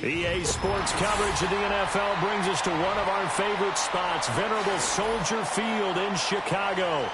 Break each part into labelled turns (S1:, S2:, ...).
S1: EA Sports coverage of the NFL brings us to one of our favorite spots, venerable Soldier Field in Chicago.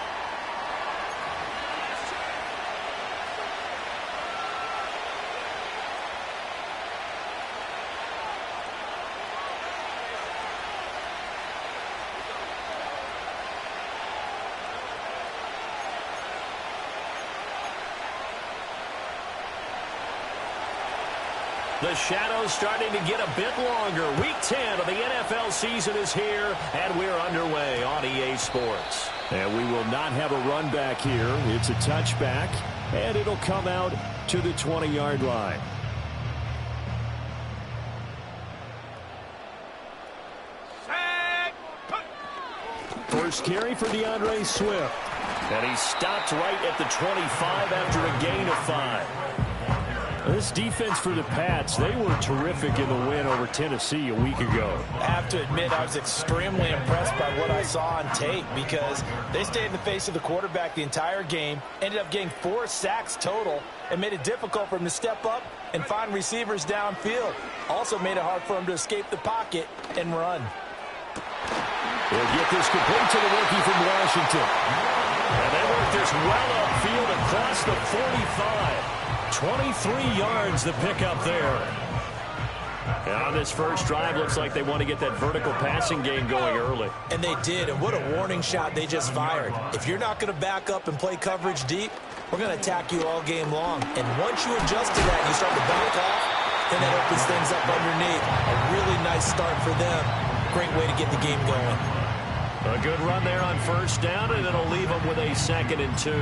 S1: The shadow's starting to get a bit longer. Week 10 of the NFL season is here, and we're underway on EA Sports. And we will not have a run back here. It's a touchback, and it'll come out to the 20-yard line. First carry for DeAndre Swift. And he stopped right at the 25 after a gain of 5. This defense for the Pats, they were terrific in the win over Tennessee a week ago.
S2: I have to admit, I was extremely impressed by what I saw on tape because they stayed in the face of the quarterback the entire game, ended up getting 4 sacks total, and made it difficult for him to step up and find receivers downfield. Also made it hard for him to escape the pocket and run.
S1: They'll get this complete to the rookie from Washington. And they work this well upfield across the 45. 23 yards the pickup there. And on this first drive, looks like they want to get that vertical passing game going early.
S2: And they did, and what a warning shot they just fired. If you're not going to back up and play coverage deep, we're going to attack you all game long. And once you adjust to that and you start to back off, then that opens things up underneath. A really nice start for them. Great way to get the game going.
S1: A good run there on first down, and it'll leave them with a 2nd and 2.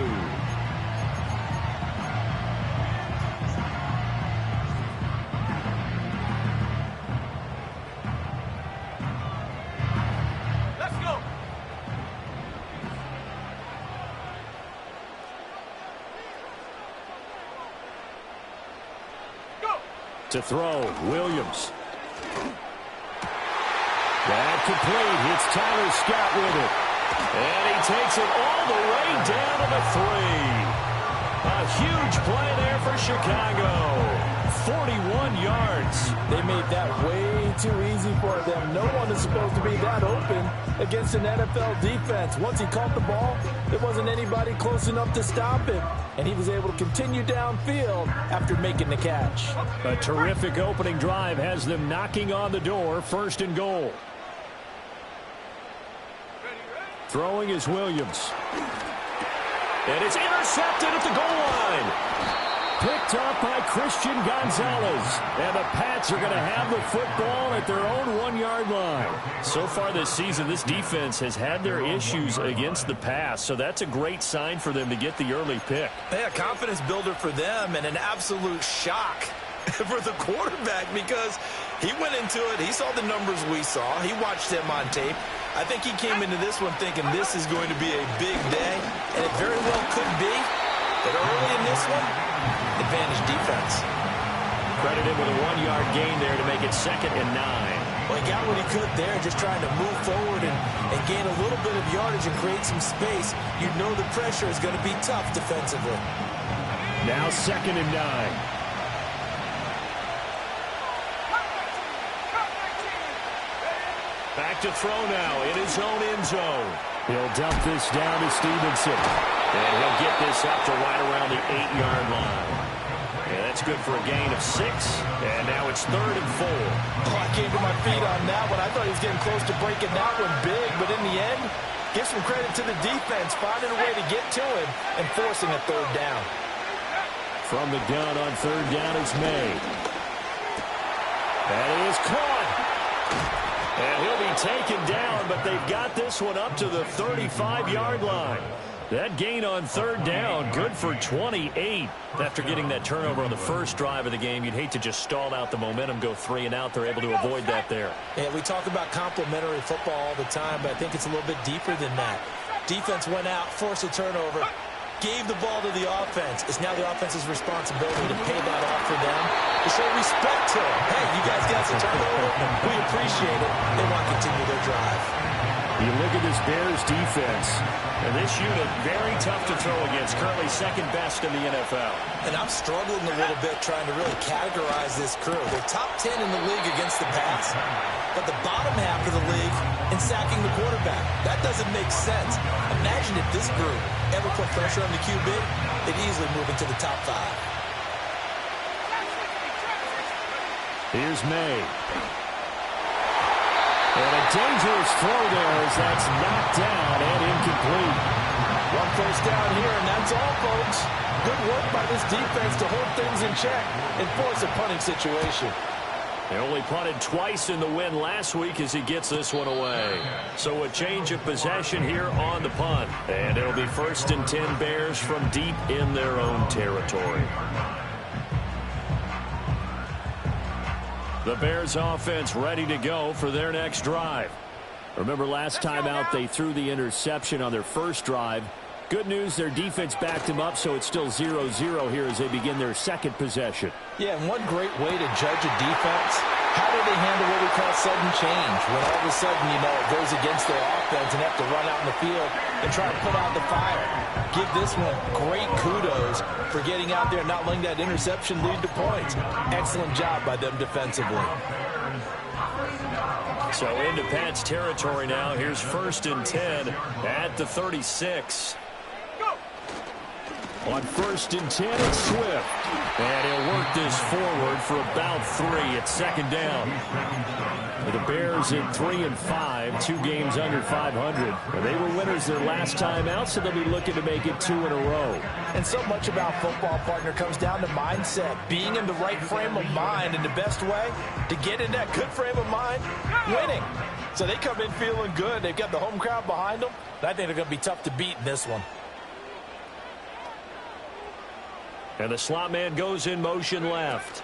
S1: To throw, Williams. That complete. It's Tyler Scott with it. And he takes it all the way down to the 3. A huge play there for Chicago. 41 yards.
S2: They made that way too easy for them. No one is supposed to be that open against an NFL defense. Once he caught the ball, there wasn't anybody close enough to stop him. And he was able to continue downfield after making the catch.
S1: A terrific opening drive has them knocking on the door. 1st and goal. Throwing is Williams. And it's intercepted at the goal line. Picked up by Christian Gonzalez. And the Pats are going to have the football at their own 1-yard line. So far this season, this defense has had their issues against the pass. So that's a great sign for them to get the early pick.
S2: Yeah, confidence builder for them and an absolute shock for the quarterback because he went into it. He saw the numbers we saw. He watched them on tape. I think he came into this one thinking this is going to be a big day, and it very well could be. But early in this one, advantage defense.
S1: Credited with a 1-yard gain there to make it 2nd and 9.
S2: Well, he got what he could there, just trying to move forward and gain a little bit of yardage and create some space. You know the pressure is going to be tough defensively.
S1: Now 2nd and 9. Back to throw now in his own end zone. He'll dump this down to Stevenson. And he'll get this up to right around the 8-yard line. Yeah, that's good for a gain of 6. And now it's 3rd and 4.
S2: Oh, I came to my feet on that one. I thought he was getting close to breaking that one big. But in the end, give some credit to the defense, finding a way to get to him and forcing a 3rd down.
S1: From the gun on 3rd down is May. That is caught. And he'll be taken down, but they've got this one up to the 35-yard line. That gain on 3rd down, good for 28. After getting that turnover on the first drive of the game, you'd hate to just stall out the momentum, go 3 and out. They're able to avoid that there.
S2: Yeah, we talk about complementary football all the time, but I think it's a little bit deeper than that. Defense went out, forced a turnover, gave the ball to the offense. It's now the offense's responsibility to pay that off for them, to show respect to them. Hey, you guys got some turnover. We appreciate it. They want to continue their drive.
S1: You look at this Bears defense, and this unit very tough to throw against, currently second best in the NFL.
S2: And I'm struggling a little bit trying to really categorize this crew. They're top 10 in the league against the pass, but the bottom half of the league in sacking the quarterback. That doesn't make sense. Imagine if this group ever put pressure on the QB, they'd easily move into the top 5.
S1: Here's May. And a dangerous throw there as that's knocked down and incomplete.
S2: One first down here, and that's all, folks. Good work by this defense to hold things in check and force a punting situation.
S1: They only punted twice in the win last week as he gets this one away. So a change of possession here on the punt. And it'll be 1st and 10 Bears from deep in their own territory. The Bears offense ready to go for their next drive. Remember last time out they threw the interception on their first drive. Good news, their defense backed them up, so it's still 0-0 here as they begin their second possession.
S2: Yeah, and one great way to judge a defense, how do they handle what we call sudden change? When all of a sudden, you know, it goes against their offense and have to run out in the field and try to put out the fire. Give this one great kudos for getting out there and not letting that interception lead to points. Excellent job by them defensively.
S1: So into Pat's territory now. Here's 1st and 10 at the 36. On 1st and 10, it's Swift. And he'll work this forward for about 3 at 2nd down. The Bears in 3 and 5, 2 games under 500. They were winners their last time out, so they'll be looking to make it 2 in a row.
S2: And so much about football, partner, comes down to mindset. Being in the right frame of mind, and the best way to get in that good frame of mind, winning. So they come in feeling good. They've got the home crowd behind them. I think they're going to be tough to beat in this one.
S1: And the slot man goes in motion left.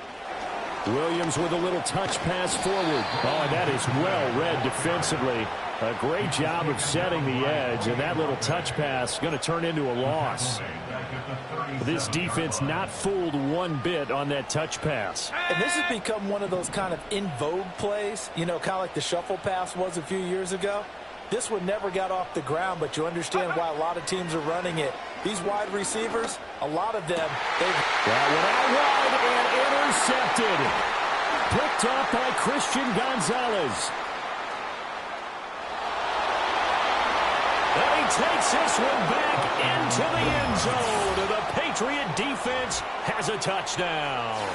S1: Williams with a little touch pass forward. Oh, and that is well read defensively. A great job of setting the edge, and that little touch pass going to turn into a loss. This defense not fooled one bit on that touch pass.
S2: And this has become one of those kind of in vogue plays, you know, kind of like the shuffle pass was a few years ago. This one never got off the ground, but you understand why a lot of teams are running it. These wide receivers, a lot of them, they've...
S1: That went out wide and intercepted. Picked up by Christian Gonzalez. And he takes this one back into the end zone. And the Patriot defense has a touchdown.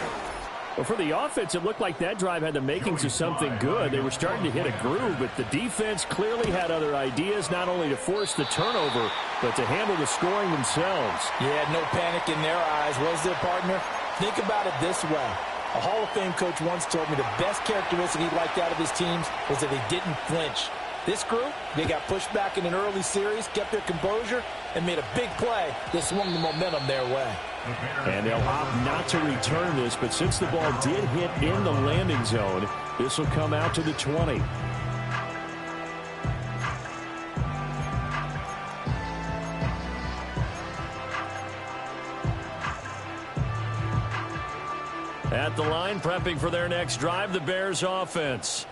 S1: Well, for the offense, it looked like that drive had the makings of something good. They were starting to hit a groove, but the defense clearly had other ideas, not only to force the turnover, but to handle the scoring themselves.
S2: Yeah, no panic in their eyes, was there, partner? Think about it this way. A Hall of Fame coach once told me the best characteristic he liked out of his teams was that they didn't flinch. This group, they got pushed back in an early series, kept their composure, and made a big play that swung the momentum their way.
S1: And they'll opt not to return this, but since the ball did hit in the landing zone, this will come out to the 20. At the line, prepping for their next drive, the Bears offense.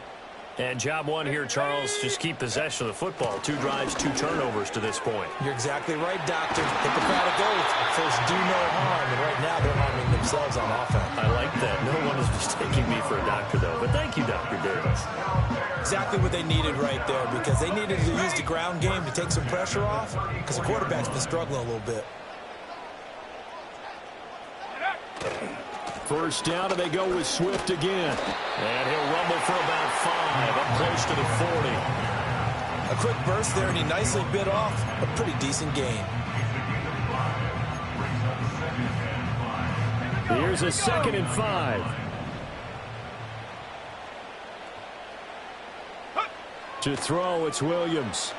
S1: And job one here, Charles, just keep possession of the football. 2 drives, 2 turnovers to this point.
S2: You're exactly right, Doctor. Hit the crowd of gold. First, do no harm. And right now, they're harming themselves on offense.
S1: I like that. No one is mistaking me for a doctor, though. But thank you, Dr. Davis.
S2: Exactly what they needed right there, because they needed to use the ground game to take some pressure off, because the quarterback's been struggling a little bit.
S1: First down, and they go with Swift again. And he'll rumble for about 5, up close to the 40.
S2: A quick burst there, and he nicely bit off a pretty decent gain.
S1: Here's a 2nd and 5. To throw, it's Williams.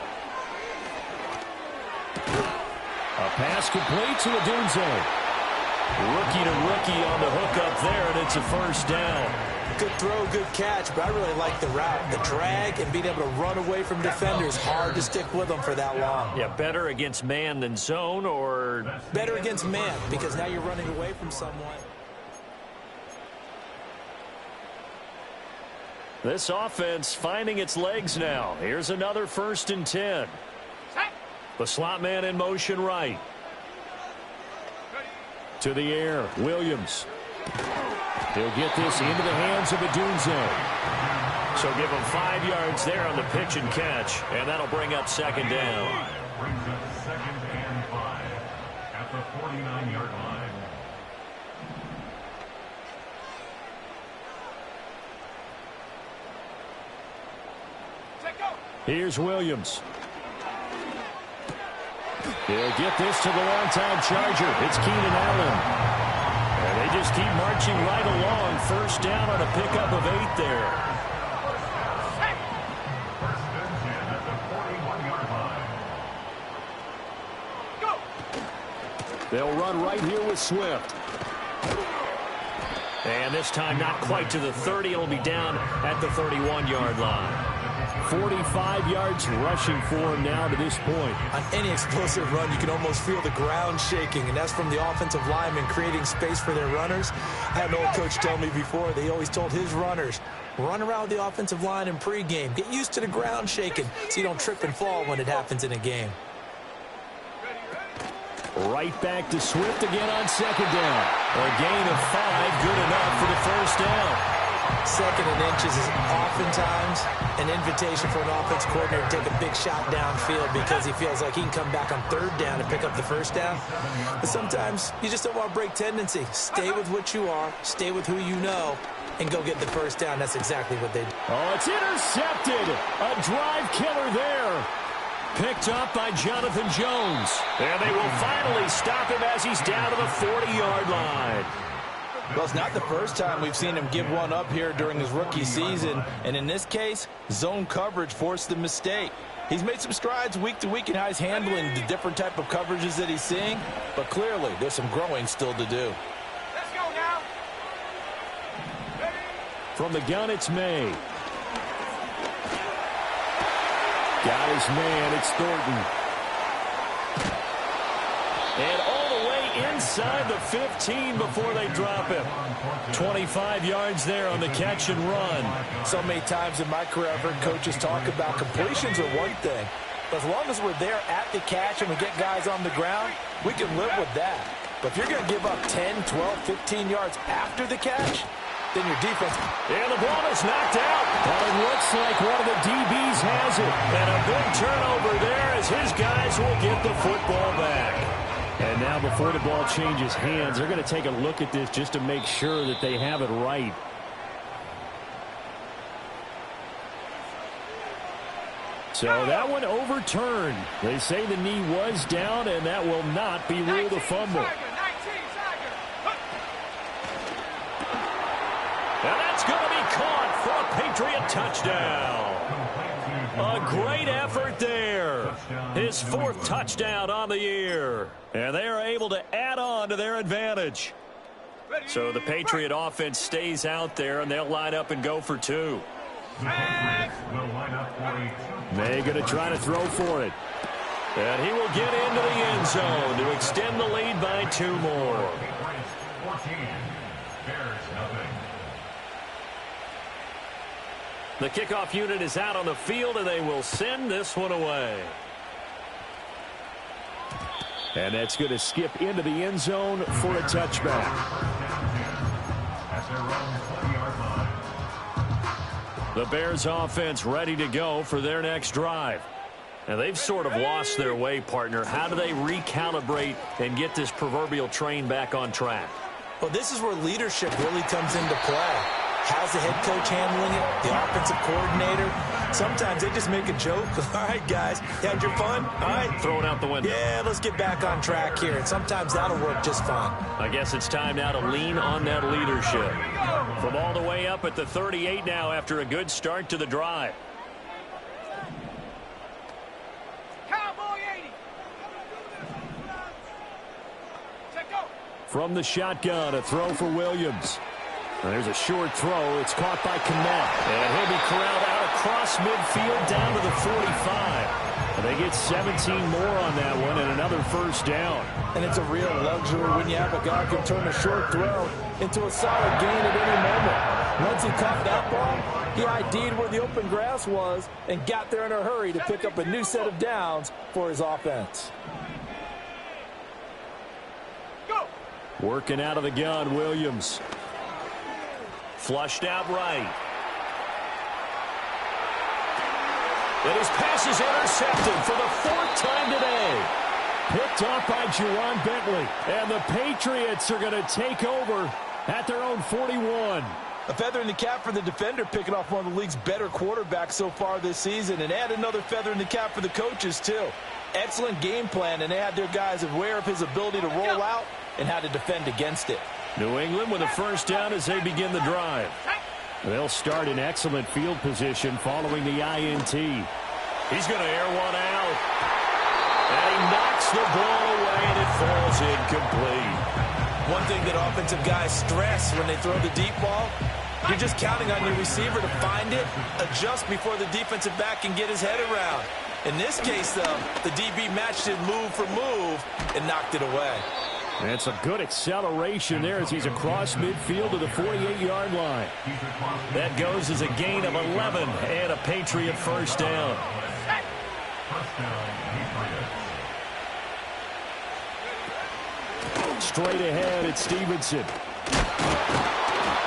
S1: A pass complete to Odunze. Rookie to rookie on the hook up there, and it's a first down.
S2: Good throw, good catch, but I really like the route. The drag and being able to run away from defenders, hard to stick with them for that long.
S1: Yeah, better against man than zone, or...
S2: Better against man, because now you're running away from someone.
S1: This offense finding its legs now. Here's another 1st and 10. The slot man in motion right. To the air, Williams. He'll get this into the hands of Adunze. So give him 5 yards there on the pitch and catch, and that'll bring up 2nd down.
S3: Brings up 2nd and 5 at the 49-yard line.
S1: Here's Williams. He'll get this to the longtime Charger. It's Keenan Allen. And they just keep marching right along. 1st down on a pickup of 8 there. They'll run right here with Swift. And this time not quite to the 30. It'll be down at the 31-yard line. 45 yards rushing for him now to this point.
S2: On any explosive run, you can almost feel the ground shaking, and that's from the offensive linemen creating space for their runners. I had an old coach tell me before, they always told his runners, run around the offensive line in pregame. Get used to the ground shaking so you don't trip and fall when it happens in a game.
S1: Right back to Swift again on 2nd down. A gain of 5, good enough for the 1st down.
S2: 2nd and inches is oftentimes an invitation for an offense coordinator to take a big shot downfield because he feels like he can come back on 3rd down and pick up the 1st down. But sometimes you just don't want to break tendency. Stay with what you are, stay with who you know, and go get the 1st down. That's exactly what they do.
S1: Oh, it's intercepted. A drive killer there. Picked up by Jonathan Jones. And they will finally stop him as he's down to the 40-yard line.
S4: Well, it's not the first time we've seen him give one up here during his rookie season. And in this case, zone coverage forced the mistake. He's made some strides week to week in how he's handling the different type of coverages that he's seeing. But clearly, there's some growing still to do.
S5: Let's go now.
S1: From the gun, it's May. Got his man, it's Thornton. And all the way inside the 15 before they drop him. 25 yards there on the catch and run.
S4: So many times in my career, I've heard coaches talk about completions are one thing. But as long as we're there at the catch and we get guys on the ground, we can live with that. But if you're going to give up 10, 12, 15 yards after the catch, then your defense.
S1: And the ball is knocked out. But it looks like one of the DBs has it. And a big turnover there as his guys will get the football back. And now before the ball changes hands, they're going to take a look at this just to make sure that they have it right. So that one overturned. They say the knee was down, and that will not be ruled a fumble. And that's going to be caught for a Patriot touchdown. A great effort there. His 4th touchdown on the year. And they are able to add on to their advantage. So the Patriot offense stays out there, and they'll line up and go for 2. May going to try to throw for it. And he will get into the end zone to extend the lead by 2 more. The kickoff unit is out on the field, and they will send this one away. And that's going to skip into the end zone for a touchback. The Bears offense ready to go for their next drive. And they've sort of lost their way, partner. How do they recalibrate and get this proverbial train back on track?
S2: Well, this is where leadership really comes into play. How's the head coach handling it? The offensive coordinator? Sometimes they just make a joke. All right, guys, you had your fun? All right.
S1: Throw it out the window.
S2: Yeah, let's get back on track here. And sometimes that'll work just fine.
S1: I guess it's time now to lean on that leadership. From all the way up at the 38 now after a good start to the drive.
S5: Cowboy 80. Check go.
S1: From the shotgun, a throw for Williams. There's a short throw. It's caught by Kmet. And he'll be corralled out across midfield down to the 45. And they get 17 more on that one and another 1st down.
S4: And it's a real luxury when you have a guy who can turn a short throw into a solid gain at any moment. Once he caught that ball, He ID'd where the open grass was and got there in a hurry to pick up a new set of downs for his offense.
S5: Go.
S1: Working out of the gun, Williams. Flushed out right. And his pass is intercepted for the 4th time today. Picked off by Juwan Bentley. And the Patriots are going to take over at their own 41.
S4: A feather in the cap for the defender, picking off one of the league's better quarterbacks so far this season. And add another feather in the cap for the coaches, too. Excellent game plan, and they had their guys aware of his ability to roll out and how to defend against it.
S1: New England with a first down as they begin the drive. They'll start in excellent field position following the INT. He's going to air one out. And he knocks the ball away, and it falls incomplete.
S2: One thing that offensive guys stress when they throw the deep ball, you're just counting on your receiver to find it, adjust before the defensive back can get his head around. In this case, though, the DB matched it move for move and knocked it away.
S1: That's a good acceleration there as he's across midfield to the 48-yard line. That goes as a gain of 11 and a Patriot first down.
S3: First down, Patriots.
S1: Straight ahead, it's Stevenson.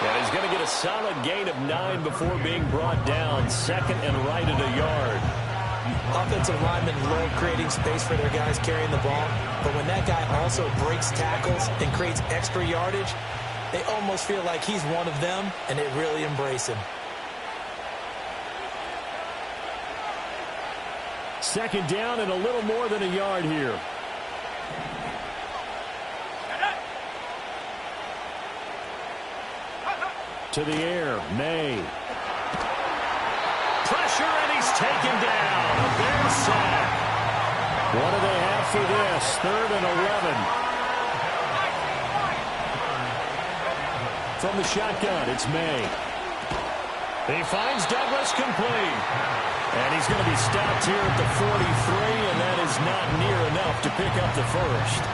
S1: And he's going to get a solid gain of 9 before being brought down. 2nd and right at a yard.
S2: Offensive linemen love creating space for their guys carrying the ball, but when that guy also breaks tackles and creates extra yardage, they almost feel like he's one of them, and they really embrace him.
S1: 2nd down and a little more than a yard here. To the air, May. Pressure, and he's taken down. A Bear sack. What do they have for this? 3rd and 11. From the shotgun, it's May. He finds Douglas complete. And he's going to be stopped here at the 43, and that is not near enough to pick up the first.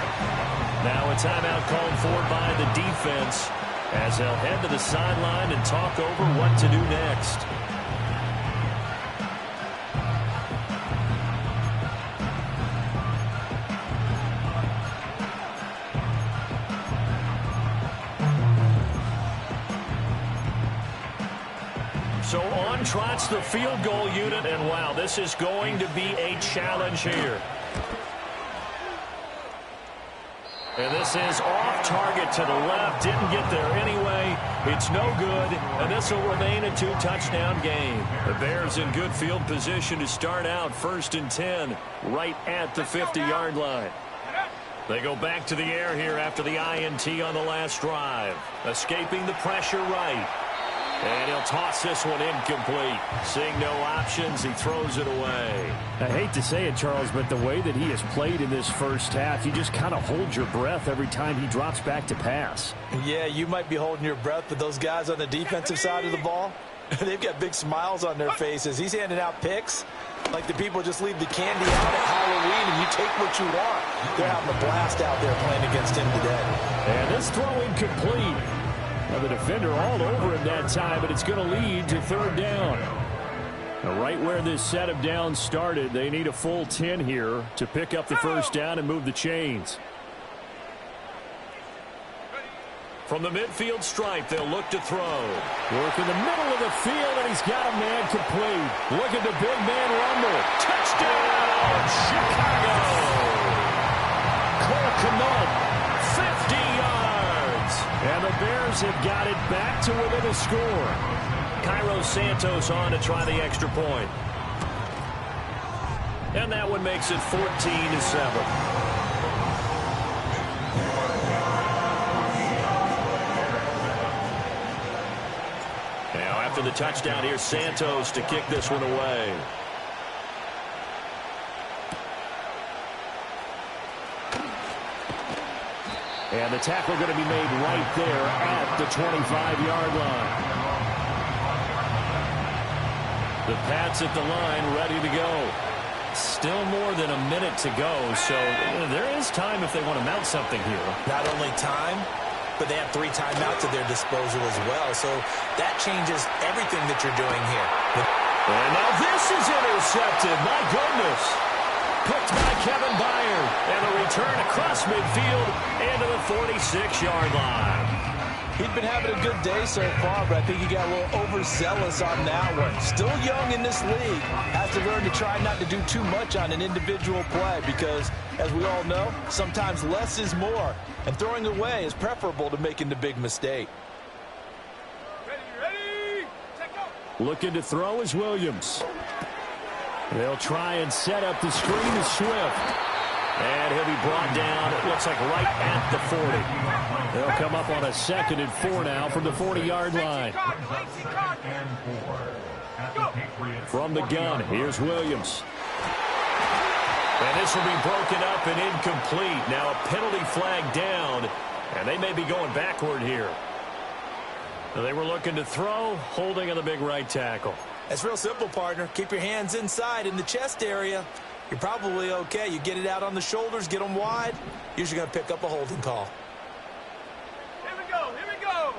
S1: Now a timeout called for by the defense as they'll head to the sideline and talk over what to do next. So on trots the field goal unit, and wow, this is going to be a challenge here. And this is off target to the left. Didn't get there anyway. It's no good, and this will remain a 2-touchdown game. The Bears in good field position to start out 1st and 10 right at the 50-yard line. They go back to the air here after the INT on the last drive. Escaping the pressure right. And he'll toss this one incomplete. Seeing no options, he throws it away. I hate to say it, Charles, but the way that he has played in this first half, you just kind of hold your breath every time he drops back to pass.
S4: Yeah, you might be holding your breath, but those guys on the defensive side of the ball, they've got big smiles on their faces. He's handing out picks like the people just leave the candy out at Halloween and you take what you want. They're having a blast out there playing against him today.
S1: And this throw incomplete. Well, the defender all over him that time, but it's going to lead to 3rd down. Now, right where this set of downs started, they need a full 10 here to pick up the first down and move the chains. From the midfield stripe, they'll look to throw. Work in the middle of the field, and he's got a man complete. Look at the big man rumble. Touchdown, Chicago! Cole Kmet, 50 yards. And the Bears have got it back to within a score. Cairo Santos on to try the extra point. And that one makes it 14-7. Now after the touchdown, here's Santos to kick this one away. And the tackle going to be made right there at the 25-yard line. The Pats at the line ready to go. Still more than a minute to go, so there is time if they want to mount something here.
S2: Not only time, but they have 3 timeouts at their disposal as well. So that changes everything that you're doing here.
S1: And now this is intercepted. My goodness. Picked by Kevin Byard. And a return across midfield into the 46-yard line.
S4: He'd been having a good day so far, but I think he got a little overzealous on that one. Still young in this league. Has to learn to try not to do too much on an individual play because, as we all know, sometimes less is more. And throwing away is preferable to making the big mistake.
S5: Ready, take go.
S1: Looking to throw is Williams. They'll try and set up the screen to Swift. And he'll be brought down, it looks like right at the 40. They'll come up on a 2nd and 4 now from the 40-yard line. From the gun, here's Williams. And this will be broken up and incomplete. Now a penalty flag down, and they may be going backward here. They were looking to throw, holding on the big right tackle.
S2: That's real simple, partner. Keep your hands inside in the chest area. You're probably okay. You get it out on the shoulders, get them wide. Usually going to pick up a holding call.
S5: Here we go, here we go.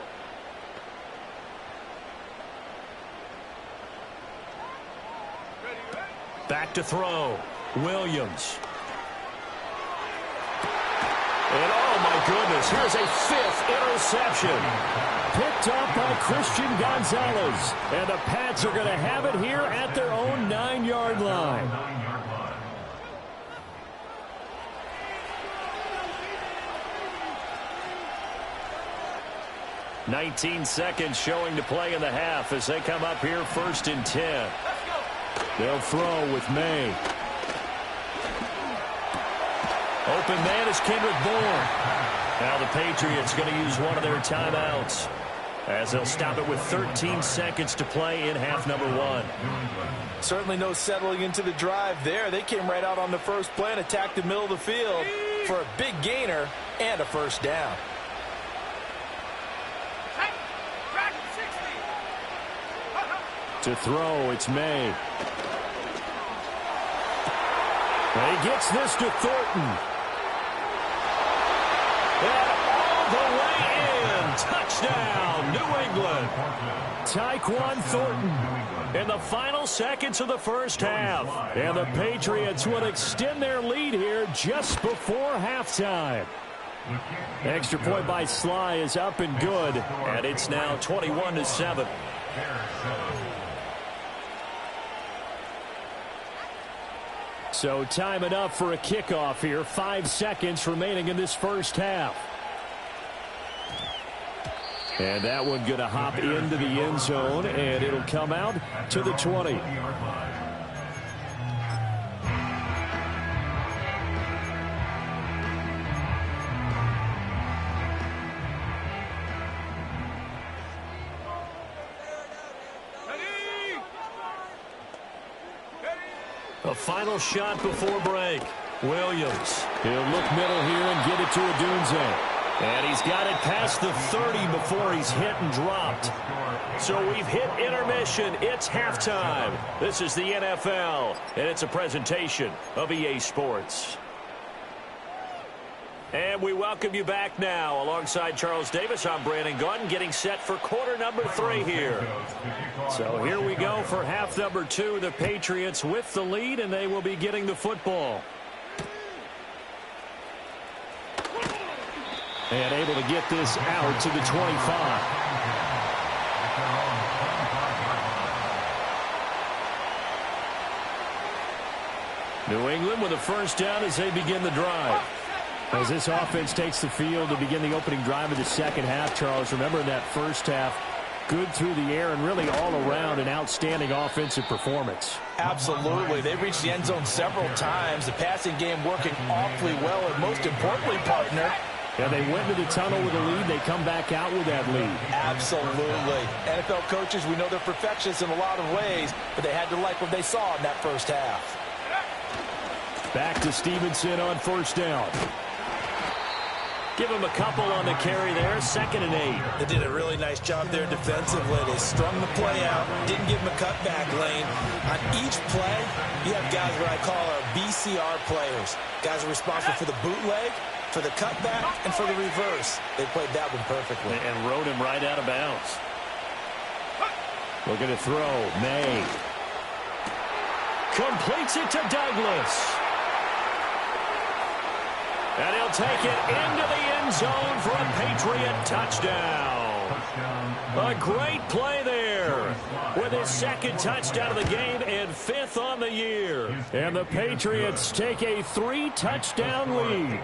S5: Ready.
S1: Back to throw. Williams. And oh my goodness, here's a 5th interception. Picked up by Christian Gonzalez. And the Pats are going to have it here at their own 9-yard line. 19 seconds showing to play in the half as they come up here 1st and 10. They'll throw with May. Open man is Kendrick Bourne. Now the Patriots going to use one of their timeouts as they'll stop it with 13 seconds to play in half number 1.
S4: Certainly no settling into the drive there. They came right out on the first play and attacked the middle of the field for a big gainer and a 1st down.
S1: To throw, it's May. And he gets this to Thornton. And all the way in. Touchdown, New England. Tyquan Thornton in the final seconds of the first half. And the Patriots will extend their lead here just before halftime. Extra point by Sly is up and good. And it's now 21-7. So time it up for a kickoff here. 5 seconds remaining in this first half. And that one going to hop into the end zone, and it'll come out to the 20. A final shot before break. Williams. He'll look middle here and get it to Odunze. And he's got it past the 30 before he's hit and dropped. So we've hit intermission. It's halftime. This is the NFL, and it's a presentation of EA Sports. And we welcome you back now. Alongside Charles Davis, I'm Brandon Gaudin, getting set for quarter number 3 here. So here we go for half number 2. The Patriots with the lead, and they will be getting the football. And able to get this out to the 25. New England with a first down as they begin the drive. As this offense takes the field to begin the opening drive of the second half, Charles, remember in that first half, good through the air and really all around an outstanding offensive performance.
S4: Absolutely. They reached the end zone several times. The passing game working awfully well, and most importantly, partner,
S1: yeah, they went into the tunnel with a lead. They come back out with that lead.
S4: Absolutely. NFL coaches, we know they're perfectionists in a lot of ways, but they had to like what they saw in that first half.
S1: Back to Stevenson on first down. Give him a couple on the carry there. 2nd and 8.
S2: They did a really nice job there defensively. They strung the play out, didn't give him a cutback lane. On each play, you have guys what I call our BCR players. Guys are responsible for the bootleg,
S4: for the cutback and for the reverse. They played that one perfectly.
S1: And rode him right out of bounds. Looking to throw. May. Completes it to Douglas. And he'll take it into the end zone for a Patriot touchdown. A great play there with his second touchdown of the game and 5th on the year. And the Patriots take a 3-touchdown lead.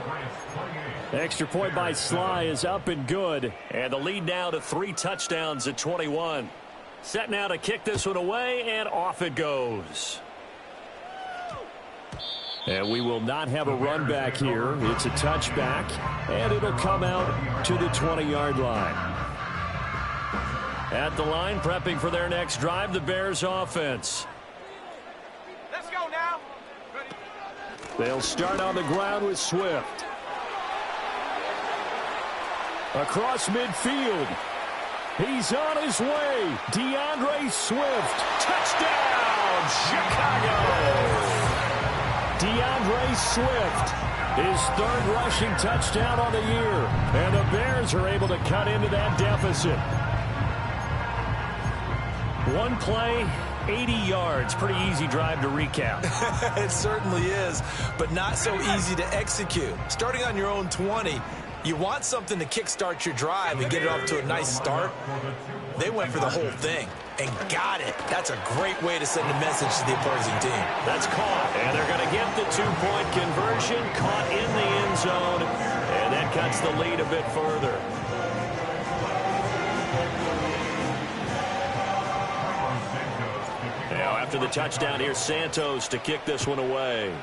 S1: Extra point by Sly is up and good. And the lead now to 3 touchdowns at 21. Set now to kick this one away, and off it goes. And we will not have a run back here. It's a touchback, and it'll come out to the 20-yard line. At the line, prepping for their next drive, the Bears offense.
S5: Let's go now. Ready?
S1: They'll start on the ground with Swift. Across midfield. He's on his way. DeAndre Swift. Touchdown, Chicago. DeAndre Swift, his 3rd rushing touchdown on the year. And the Bears are able to cut into that deficit. One play, 80 yards. Pretty easy drive to recap.
S4: It certainly is, but not so easy to execute. Starting on your own 20, you want something to kickstart your drive and get it off to a nice start. They went for the whole thing and got it. That's a great way to send a message to the opposing team.
S1: That's caught, and they're going to get the 2-point conversion, caught in the end zone, and that cuts the lead a bit further. Now, after the touchdown, here's Santos to kick this one away.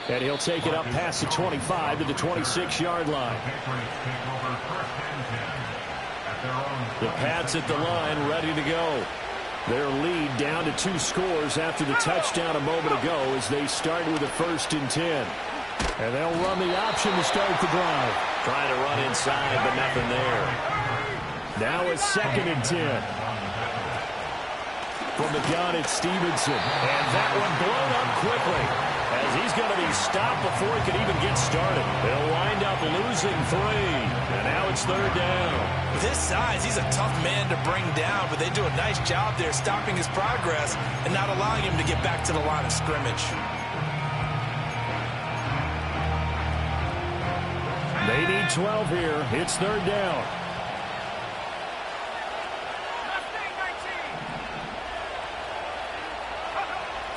S1: And he'll take it up past the 25 to the 26-yard line. The Pats at the line, ready to go. Their lead down to 2 scores after the touchdown a moment ago as they start with a 1st and 10. And they'll run the option to start the drive. Trying to run inside, but nothing there. Now it's 2nd and 10. From the gun, it's Stevenson. And that one blown up quickly, as he's going to be stopped before he can even get started. They'll wind up losing 3. And now it's 3rd down.
S4: This size, he's a tough man to bring down, but they do a nice job there stopping his progress and not allowing him to get back to the line of scrimmage.
S1: They need 12 here. It's 3rd down.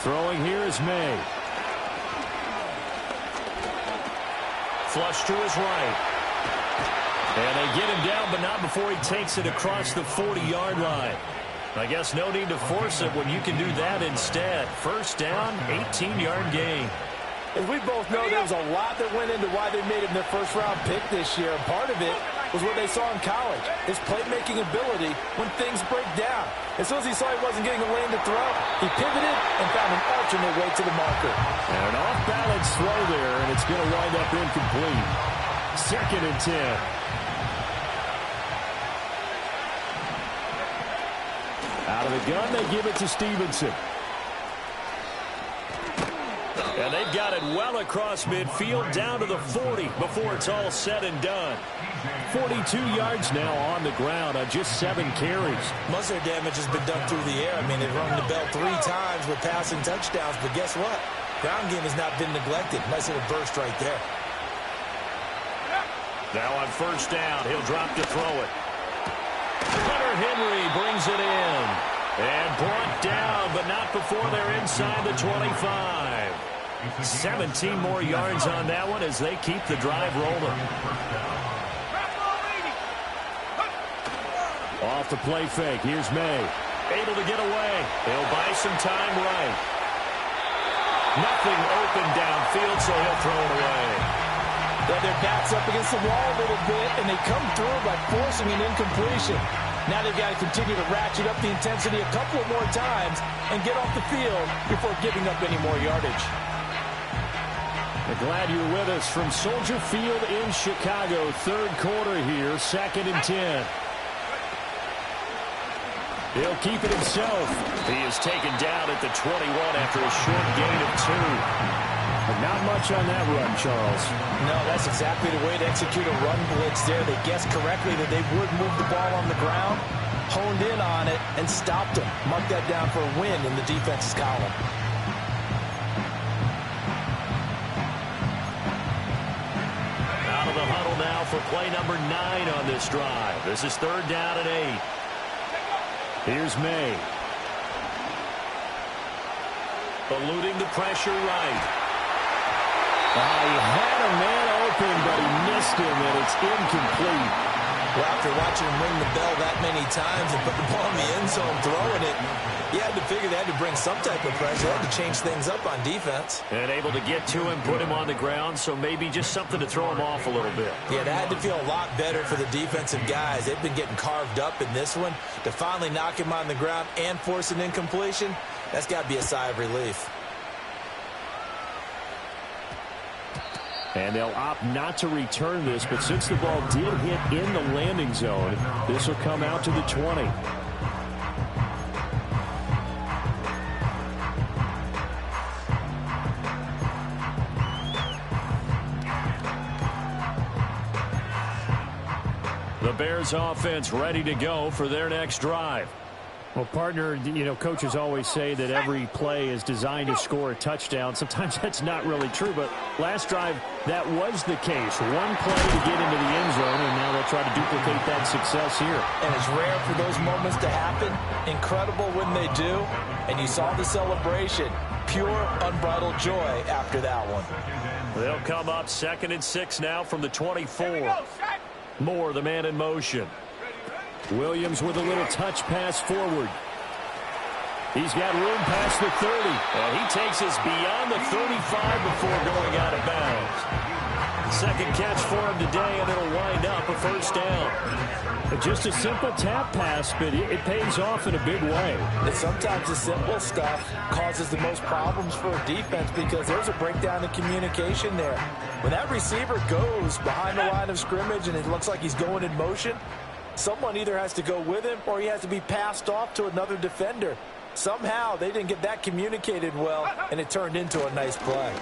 S1: Throwing here is May. Flush to his right. And they get him down, but not before he takes it across the 40-yard line. I guess no need to force it when you can do that instead. 1st down, 18-yard gain.
S4: As we both know, there was a lot that went into why they made him their 1st-round pick this year. And part of it was what they saw in college, his playmaking ability when things break down. As soon as he saw he wasn't getting a lane to throw, he pivoted and found an alternate way to the marker.
S1: And an off-balance throw there, and it's going to wind up incomplete. 2nd and 10. Out of the gun, they give it to Stevenson. And they've got it well across midfield down to the 40 before it's all said and done. 42 yards now on the ground on just 7 carries.
S4: Muzzle damage has been done through the air. I mean, they've rung the bell 3 times with passing touchdowns, but guess what? Ground game has not been neglected. Nice little burst right there.
S1: Now on 1st down, he'll drop to throw it. Hunter Henry brings it in. And brought down, but not before they're inside the 25. 17 more yards on that one as they keep the drive rolling. Off the play fake. Here's May. Able to get away. He'll buy some time right. Nothing open downfield, so he'll throw it away.
S4: Yeah, their back's up against the wall a little bit, and they come through by forcing an incompletion. Now they've got to continue to ratchet up the intensity a couple of more times and get off the field before giving up any more yardage.
S1: We're glad you're with us from Soldier Field in Chicago. 3rd quarter here, 2nd and 10. He'll keep it himself. He is taken down at the 21 after a short gain of 2. But not much on that run, Charles.
S4: No, that's exactly the way to execute a run blitz there. They guessed correctly that they would move the ball on the ground, honed in on it, and stopped him. Mark that down for a win in the defense's column.
S1: Out of the huddle now for play number 9 on this drive. This is 3rd down and 8. Here's May. Eluding the pressure right.
S2: He had a man open, but he missed him, and it's incomplete. Well, after watching him ring the bell that many times and put the ball in the end zone, throwing it, you had to figure they had to bring some type of pressure. They had to change things up on defense.
S1: And able to get to him, put him on the ground, so maybe just something to throw him off a little bit.
S2: Yeah, that had to feel a lot better for the defensive guys. They've been getting carved up in this one. To finally knock him on the ground and force an incompletion, that's got to be a sigh of relief.
S1: And they'll opt not to return this, but since the ball did hit in the landing zone, this will come out to the 20. The Bears offense ready to go for their next drive. Well, partner, you know, coaches always say that every play is designed to score a touchdown. Sometimes that's not really true, but last drive, that was the case. One play to get into the end zone, and now they'll try to duplicate that success here.
S4: And it's rare for those moments to happen. Incredible when they do. And you saw the celebration. Pure, unbridled joy after that one.
S1: They'll come up 2nd and 6 now from the 24. Moore, the man in motion. Williams with a little touch pass forward. He's got room past the 30. And he takes us beyond the 35 before going out of bounds. Second catch for him today, and it'll wind up a 1st down. Just a simple tap pass, but it pays off in a big way.
S4: And sometimes the simple stuff causes the most problems for a defense because there's a breakdown in communication there. When that receiver goes behind the line of scrimmage and it looks like he's going in motion, someone either has to go with him or he has to be passed off to another defender. Somehow they didn't get that communicated well, and it turned into a nice play.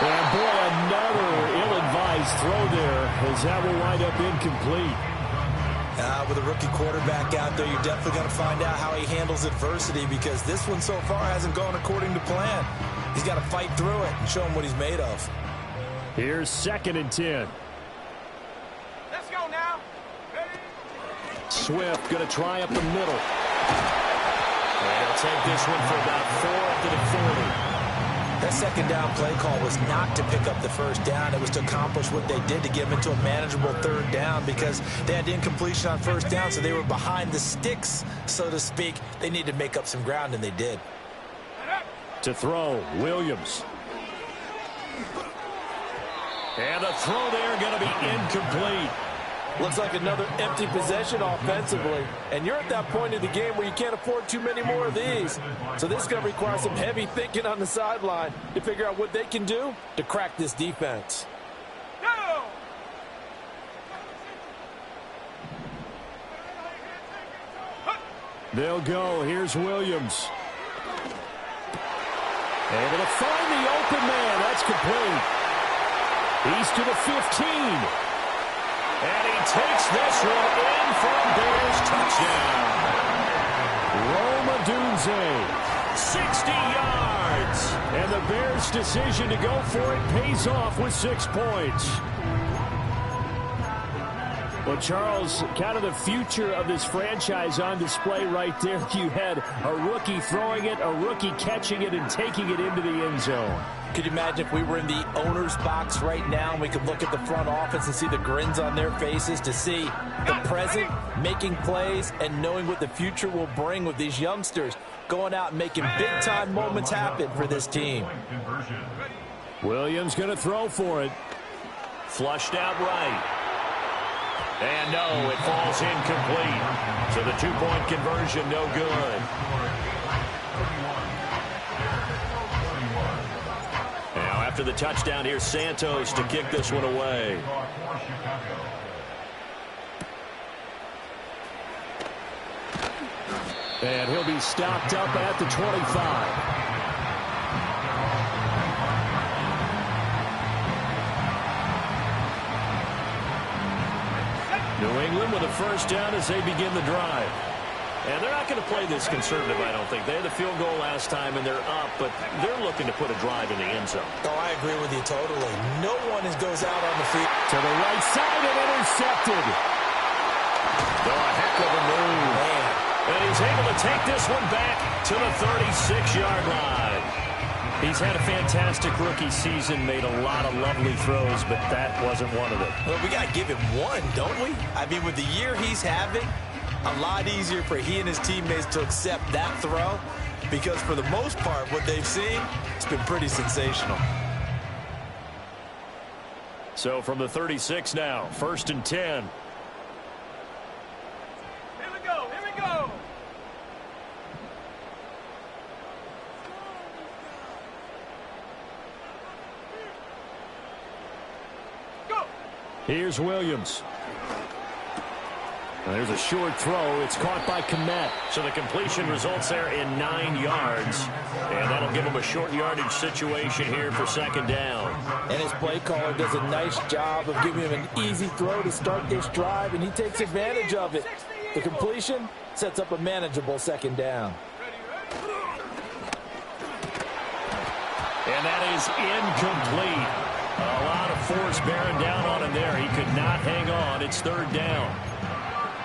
S1: And boy, another ill-advised throw there as that will wind up incomplete.
S2: With a rookie quarterback out there, you're definitely going to find out how he handles adversity because this one so far hasn't gone according to plan. He's got to fight through it and show him what he's made of.
S1: Here's 2nd and 10.
S5: Let's go now.
S1: Swift going to try up the middle. And he'll take this one for about 4 up to the 40.
S2: That 2nd down play call was not to pick up the 1st down. It was to accomplish what they did to get them into a manageable 3rd down because they had incompletion on 1st down, so they were behind the sticks, so to speak. They needed to make up some ground, and they did.
S1: To throw, Williams. And the throw there going to be incomplete.
S4: Looks like another empty possession offensively. And you're at that point in the game where you can't afford too many more of these. So this is going to require some heavy thinking on the sideline to figure out what they can do to crack this defense.
S1: They'll go. Here's Williams. Able to find the open man. That's complete. He's to the 15. And he takes this one in from Bears touchdown. Rome Odunze, 60 yards. And the Bears' decision to go for it pays off with 6 points. Well, Charles, kind of the future of this franchise on display right there. You had a rookie throwing it, a rookie catching it, and taking it into the end zone.
S4: Could you imagine if we were in the owner's box right now and we could look at the front office and see the grins on their faces to see the present, making plays, and knowing what the future will bring with these youngsters going out and making big-time moments happen for this team.
S1: Williams going to throw for it. Flushed out right. And no, it falls incomplete. So the 2-point conversion, no good. Now after the touchdown, here's Santos to kick this one away. And he'll be stopped up at the 25. New England with a first down as they begin the drive. And they're not going to play this conservative, I don't think. They had the field goal last time, and they're up, but they're looking to put a drive in the end zone.
S4: Oh, I agree with you totally. No one goes out on the field.
S1: To the right side and intercepted. Oh, a heck of a move.
S4: Man.
S1: And he's able to take this one back to the 36-yard line. He's had a fantastic rookie season, made a lot of lovely throws, but that wasn't one of them.
S4: Well, we got to give him one, don't we? I mean, with the year he's having, a lot easier for he and his teammates to accept that throw because for the most part, what they've seen, it's been pretty sensational.
S1: So from the 36 now, 1st and 10.
S5: Here we go. Here we go. Go.
S1: Here's Williams. There's a short throw. It's caught by Kmet. So the completion results there in 9 yards. And that'll give him a short yardage situation here for 2nd down.
S4: And his play caller does a nice job of giving him an easy throw to start this drive, and he takes advantage of it. The completion sets up a manageable 2nd down.
S1: And that is incomplete. A lot of force bearing down on him there. He could not hang on. It's 3rd down.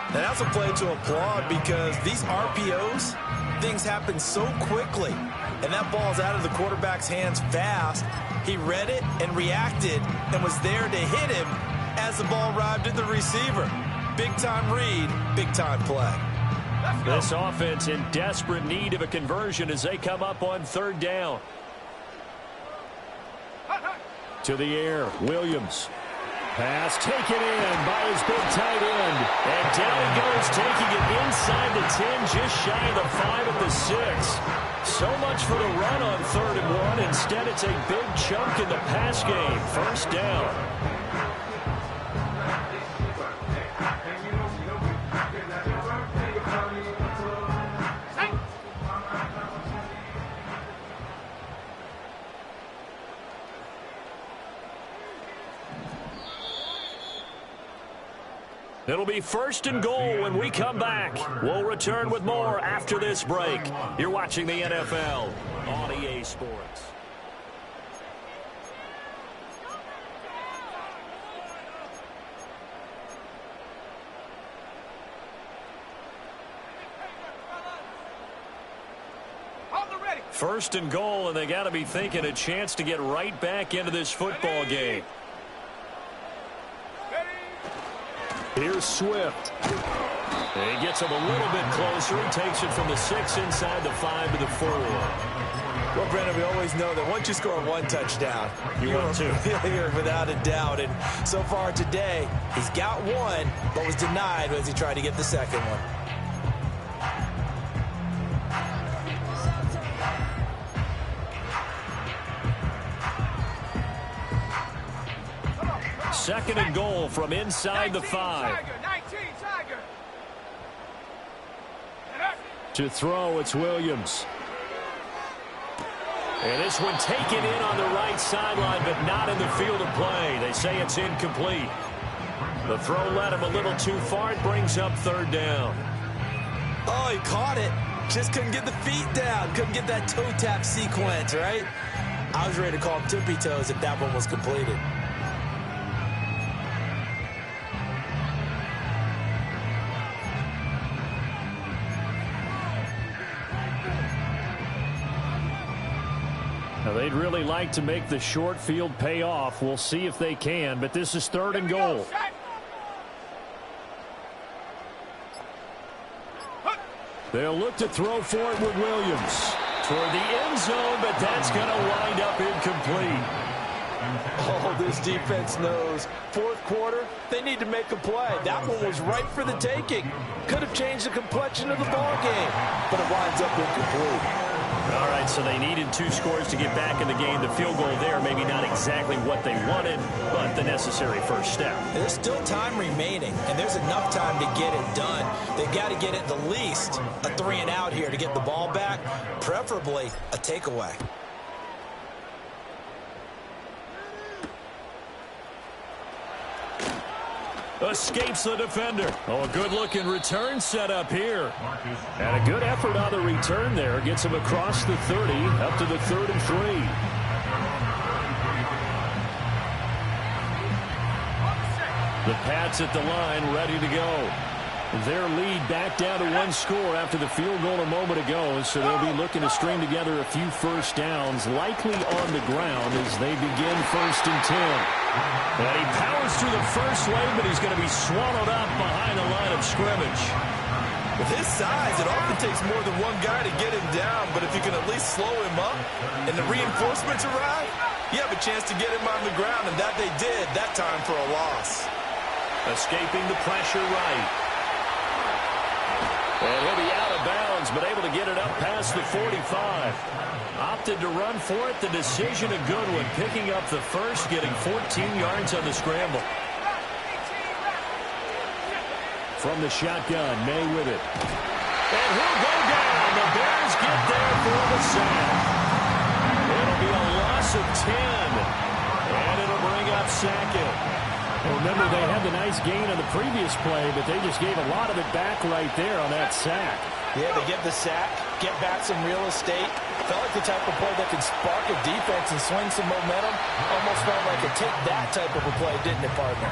S4: And that's a play to applaud because these RPOs, things happen so quickly. And that ball's out of the quarterback's hands fast. He read it and reacted and was there to hit him as the ball arrived at the receiver. Big-time read, big-time play.
S1: This offense in desperate need of a conversion as they come up on 3rd down. To the air, Williams. Pass taken in by his big tight end. And down he goes, taking it inside the 10, just shy of the 5 at the 6. So much for the run on 3rd and 1. Instead, it's a big chunk in the pass game. 1st down. It'll be 1st and goal when we come back. We'll return with more after this break. You're watching the NFL on EA Sports. First and goal, and they got to be thinking a chance to get right back into this football game. Here's Swift. And he gets him a little bit closer. He takes it from the 6 inside the 5 to the 4.
S4: Well, Brandon, we always know that once you score 1 touchdown,
S1: you're 2.
S4: You're without a doubt. And so far today, he's got 1, but was denied as he tried to get the 2nd one.
S1: 2nd and goal from inside the 5. To throw, it's Williams. And this one taken in on the right sideline, but not in the field of play. They say it's incomplete. The throw led him a little too far. It brings up 3rd down.
S4: Oh, he caught it. Just couldn't get the feet down. Couldn't get that toe tap sequence, right? I was ready to call him tippy toes if that one was completed.
S1: Now, they'd really like to make the short field pay off. We'll see if they can, but this is 3rd and goal. They'll look to throw for it with Williams. Toward the end zone, but that's going to wind up incomplete.
S4: Oh, this defense knows. 4th quarter, they need to make a play. That one was right for the taking. Could have changed the complexion of the ball game, but it winds up incomplete.
S1: All right, so they needed 2 scores to get back in the game. The field goal there, maybe not exactly what they wanted, but the necessary first step.
S4: There's still time remaining, and there's enough time to get it done. They've got to get at the least a 3-and-out here to get the ball back, preferably a takeaway.
S1: Escapes the defender. Oh, a good-looking return set up here. And a good effort on the return there. Gets him across the 30, up to the 33. The Pats at the line, ready to go. Their lead back down to 1 score after the field goal a moment ago, so they'll be looking to string together a few first downs, likely on the ground as they begin 1st and 10. And he powers through the first wave, but he's going to be swallowed up behind the line of scrimmage.
S2: With his size, it often takes more than one guy to get him down, but if you can at least slow him up and the reinforcements arrive, you have a chance to get him on the ground, and that they did that time for a loss.
S1: Escaping the pressure right. And he'll be out of bounds, but able to get it up past the 45. Opted to run for it. The decision a good one. Picking up the first, getting 14 yards on the scramble. From the shotgun, May with it. And he'll go down. The Bears get there for the sack. It'll be a loss of 10. And it'll bring up Sackett. Well, remember, they had the nice gain on the previous play, but they just gave a lot of it back right there on that sack.
S4: Yeah, they get the sack, get back some real estate. Felt like the type of play that could spark a defense and swing some momentum. Almost felt like a take that type of a play, didn't it, partner?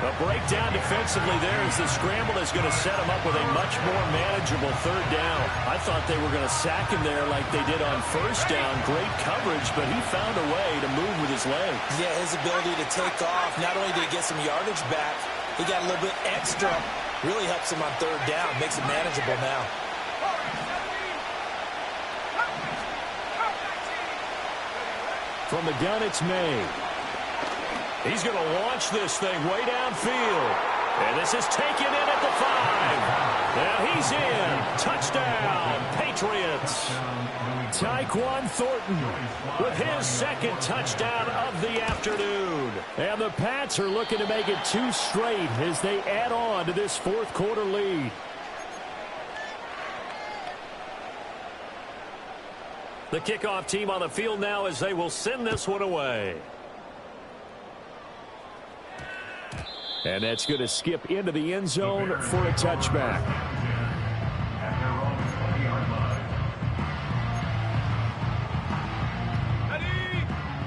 S1: A breakdown defensively there as the scramble is going to set him up with a much more manageable 3rd down. I thought they were going to sack him there like they did on 1st down. Great coverage, but he found a way to move with his legs.
S4: Yeah, his ability to take off, not only did he get some yardage back, he got a little bit extra. Really helps him on 3rd down, makes it manageable now.
S1: From the gun, it's May. He's going to launch this thing way downfield. And this is taken in at the 5. Now he's in. Touchdown, Patriots. Tyquan Thornton with his 2nd touchdown of the afternoon. And the Pats are looking to make it 2 straight as they add on to this 4th quarter lead. The kickoff team on the field now as they will send this one away. And that's going to skip into the end zone for a touchback.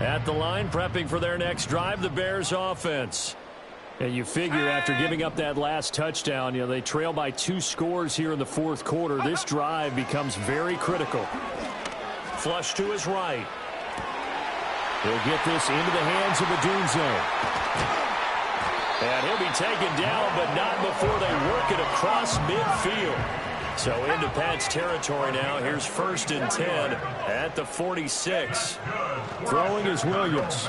S1: At the line, prepping for their next drive, the Bears offense. And you figure after giving up that last touchdown, you know, they trail by 2 scores here in the 4th quarter. This drive becomes very critical. Flush to his right. He'll get this into the hands of Odunze. And he'll be taken down, but not before they work it across midfield. So into Pats territory now. Here's 1st and 10 at the 46. Throwing is Williams.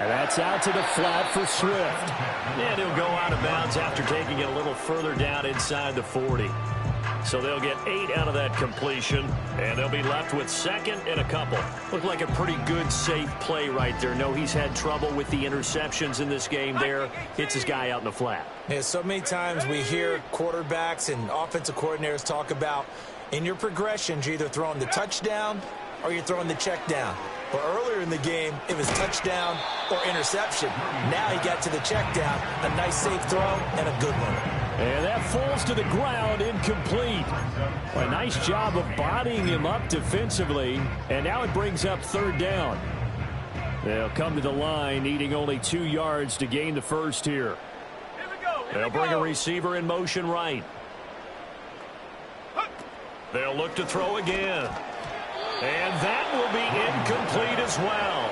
S1: And that's out to the flat for Swift. And he'll go out of bounds after taking it a little further down inside the 40. So they'll get 8 out of that completion, and they'll be left with 2nd and a couple. Looked like a pretty good, safe play right there. No, he's had trouble with the interceptions in this game there. Hits his guy out in the flat.
S4: Yeah, so many times we hear quarterbacks and offensive coordinators talk about in your progressions, you're either throwing the touchdown or you're throwing the check down. Well, earlier in the game, it was touchdown or interception. Now he got to the check down, a nice safe throw, and a good one.
S1: And that falls to the ground, incomplete. A nice job of bodying him up defensively, and now it brings up 3rd down. They'll come to the line, needing only 2 yards to gain the first here. They'll bring a receiver in motion right. They'll look to throw again. And that will be incomplete as well.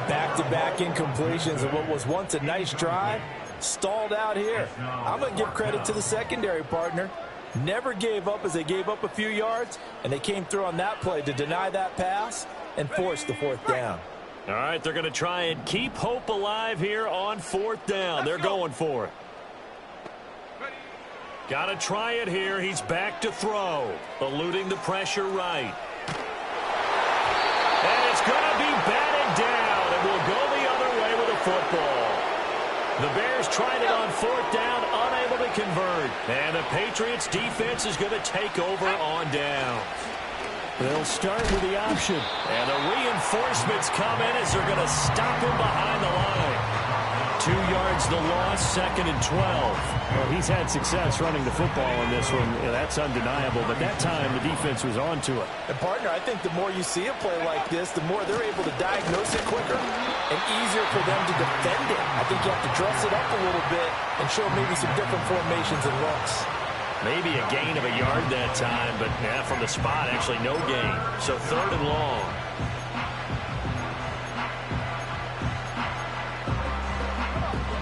S4: Back-to-back incompletions of what was once a nice drive. Stalled out here. I'm going to give credit to the secondary partner. Never gave up as they gave up a few yards, and they came through on that play to deny that pass and force the 4th down.
S1: All right, they're going to try and keep hope alive here on 4th down. They're going for it. Got to try it here. He's back to throw. Eluding the pressure right. tried it on fourth down, unable to convert. And the Patriots defense is going to take over on down. They'll start with the option. And the reinforcements come in as they're going to stop him behind the line. 2 yards the loss, 2nd and 12.
S6: Well, he's had success running the football in this one. Yeah, that's undeniable. But that time, the defense was on to it.
S4: And, partner, I think the more you see a play like this, the more they're able to diagnose it quicker and easier for them to defend it. I think you have to dress it up a little bit and show maybe some different formations and looks.
S1: Maybe a gain of a yard that time, but yeah, from the spot, actually no gain. So 3rd and long.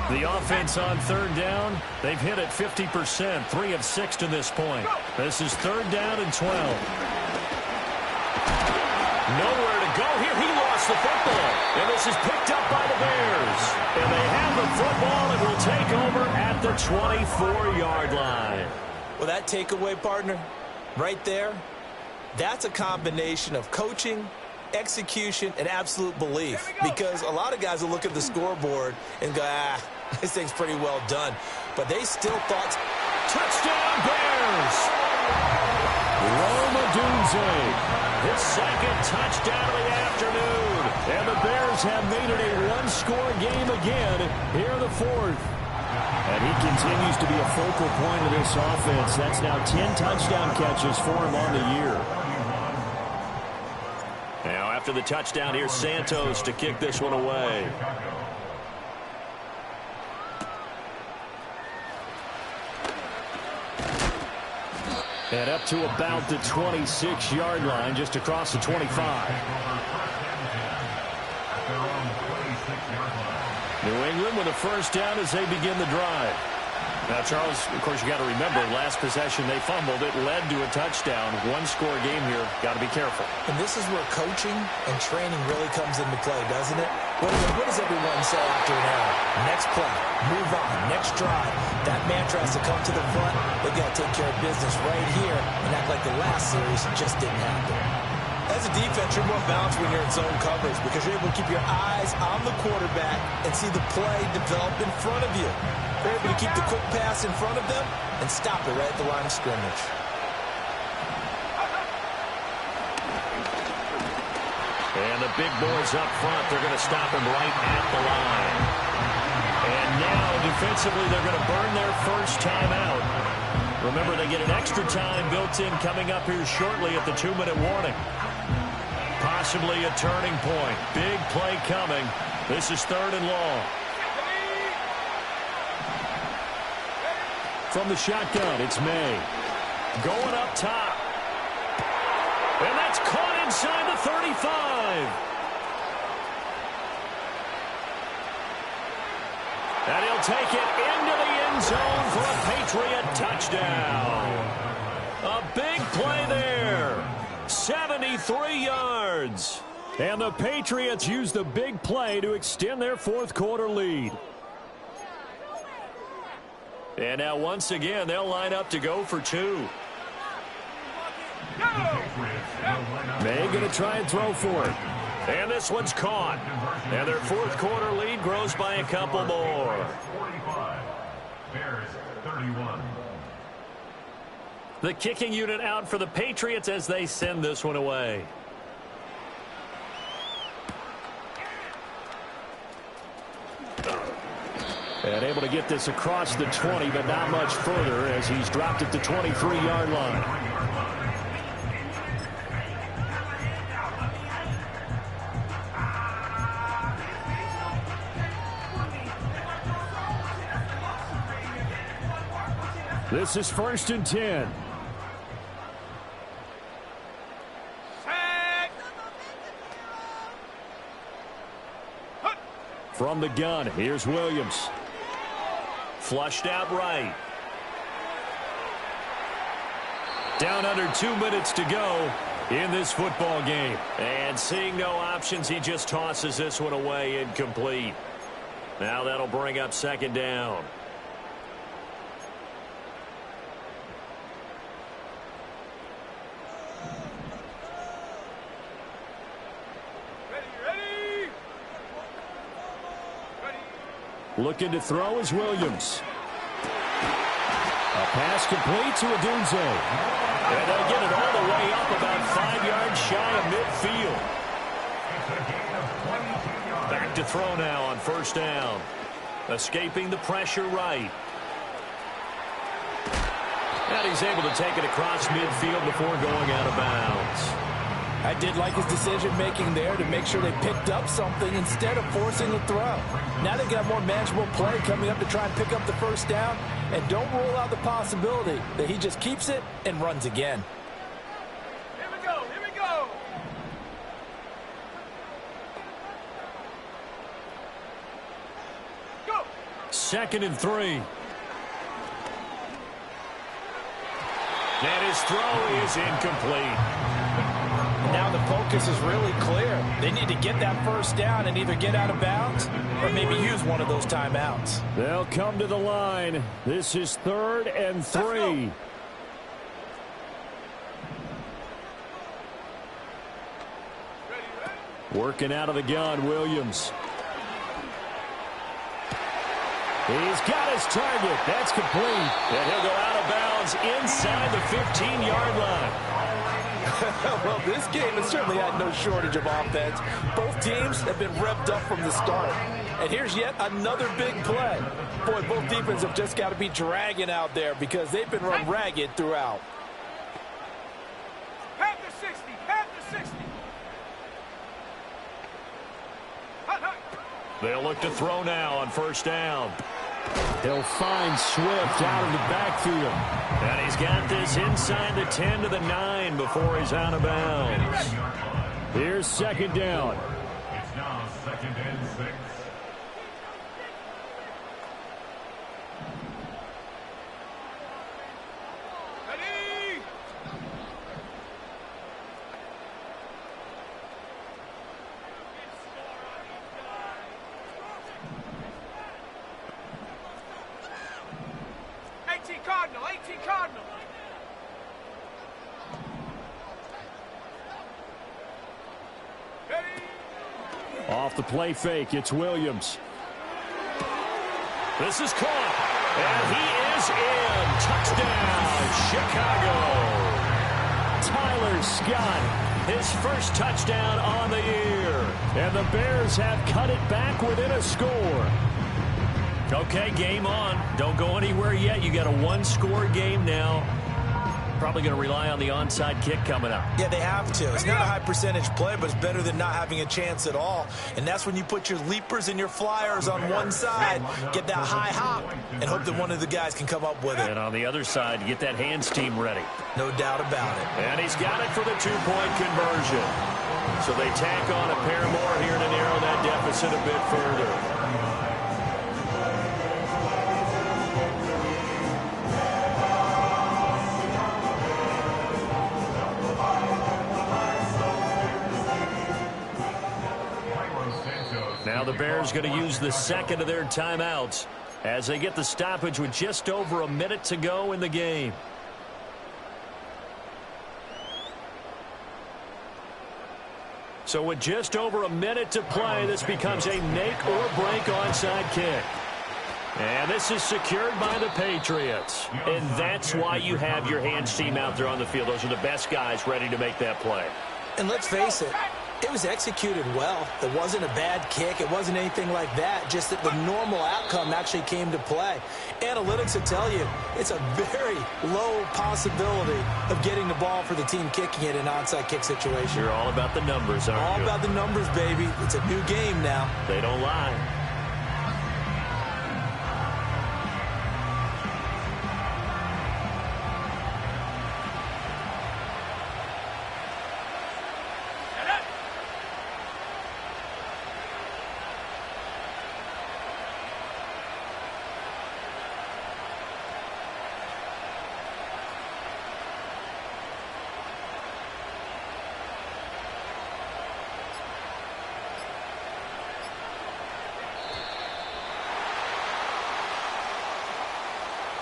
S1: The offense on 3rd down, they've hit it 50%, 3 of 6 to this point. This is 3rd down and 12. Nowhere to go here. He lost the football. And this is picked up by the Bears. And they have the football and will take over at the 24-yard line.
S4: Well, that takeaway, partner, right there, that's a combination of coaching, execution, and absolute belief. Because a lot of guys will look at the scoreboard and go, this thing's pretty well done. But they still thought,
S1: touchdown Bears! Rome Odunze, his 2nd touchdown of the afternoon. And the Bears have made it a one-score game again here in the 4th. And he continues to be a focal point of this offense. That's now 10 touchdown catches for him on the year. Now after the touchdown, here's Santos to kick this one away. And up to about the 26-yard line, just across the 25. New England with a first down as they begin the drive. Now, Charles, of course, you got to remember, last possession they fumbled. It led to a touchdown. One-score game here. Got to be careful.
S4: And this is where coaching and training really comes into play, doesn't it? What does everyone say after an error? Next play, move on, next drive. That mantra has to come to the front. They've got to take care of business right here and act like the last series just didn't happen. As a defense, you're more balanced when you're in zone coverage because you're able to keep your eyes on the quarterback and see the play develop in front of you. They're able to keep the quick pass in front of them and stop it right at the line of scrimmage.
S1: And the big boys up front, they're going to stop him right at the line. And now, defensively, they're going to burn their first timeout. Remember, they get an extra time built in coming up here shortly at the 2-minute warning. Possibly a turning point. Big play coming. This is 3rd and long. From the shotgun, it's May. Going up top. And that's caught inside the 35. And he'll take it into the end zone for a Patriot touchdown. A big play there. 73 yards. And the Patriots use the big play to extend their 4th quarter lead. And now once again, they'll line up to go for 2. May going to try and throw for it. And this one's caught. And their 4th quarter lead grows by a couple more.
S3: 45. Bears 31.
S1: The kicking unit out for the Patriots as they send this one away. And able to get this across the 20, but not much further as he's dropped at the 23-yard line. This is 1st and 10. From the gun, here's Williams. Flushed out right. Down under 2 minutes to go in this football game. And seeing no options, he just tosses this one away incomplete. Now that'll bring up 2nd down. Looking to throw is Williams. A pass complete to Odunze. And they get it all the way up about 5 yards shy of midfield. Back to throw now on first down. Escaping the pressure right. And he's able to take it across midfield before going out of bounds.
S4: I did like his decision-making there to make sure they picked up something instead of forcing a throw. Now they got more manageable play coming up to try and pick up the first down, and don't rule out the possibility that he just keeps it and runs again.
S5: Here we go, here we go. Go.
S1: 2nd and 3. And his throw is incomplete.
S4: Now the focus is really clear. They need to get that first down and either get out of bounds or maybe use one of those timeouts.
S1: They'll come to the line. This is 3rd and 3. Working out of the gun, Williams. He's got his target. That's complete. And he'll go out of bounds inside the 15-yard line.
S4: Well, this game has certainly had no shortage of offense. Both teams have been revved up from the start. And here's yet another big play. Boy, both defenses have just got to be dragging out there because they've been run ragged throughout.
S5: Panther 60, Panther 60. Hut, hut.
S1: They'll look to throw now on first down. He'll find Swift out of the backfield. And he's got this inside the 10 to the 9 before he's out of bounds. Here's 2nd down.
S3: It's now 2nd and 6.
S5: Ready? Cardinal, 18 Cardinal. Ready?
S1: Off the play fake, it's Williams. This is caught. And he is in. Touchdown, Chicago. Tyler Scott, his first touchdown on the year. And the Bears have cut it back within a score. Okay, game on. Don't go anywhere yet. You got a one-score game now. Probably going to rely on the onside kick coming up.
S2: Yeah, they have to. It's not a high percentage play, but it's better than not having a chance at all. And that's when you put your leapers and your flyers on one side, get that high hop, and hope that one of the guys can come up with it.
S1: And on the other side, get that hands team ready.
S2: No doubt about it.
S1: And he's got it for the two-point conversion. So they tack on a pair more here to narrow that deficit a bit further. Now the Bears going to use the second of their timeouts as they get the stoppage with just over a minute to go in the game. So with just over a minute to play, this becomes a make or break onside kick. And this is secured by the Patriots. And that's why you have your hands team out there on the field. Those are the best guys ready to make that play.
S4: And let's face it, it was executed well. It wasn't a bad kick. It wasn't anything like that. Just that the normal outcome actually came to play. Analytics will tell you it's a very low possibility of getting the ball for the team kicking it in an onside kick situation.
S1: You're all about the numbers, aren't you?
S4: All about the numbers, baby. It's a new game now.
S1: They don't lie.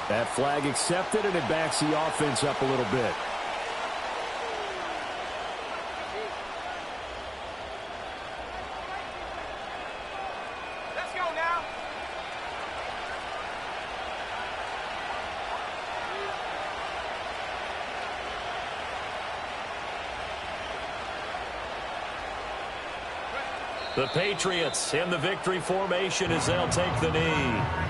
S1: That flag accepted, and it backs the offense up a little bit.
S5: Let's go now.
S1: The Patriots in the victory formation as they'll take the knee.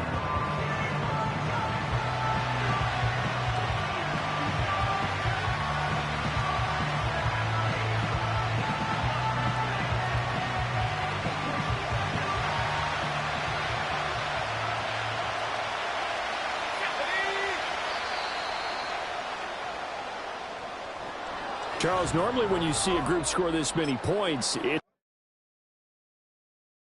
S6: Charles, normally when you see a group score this many points,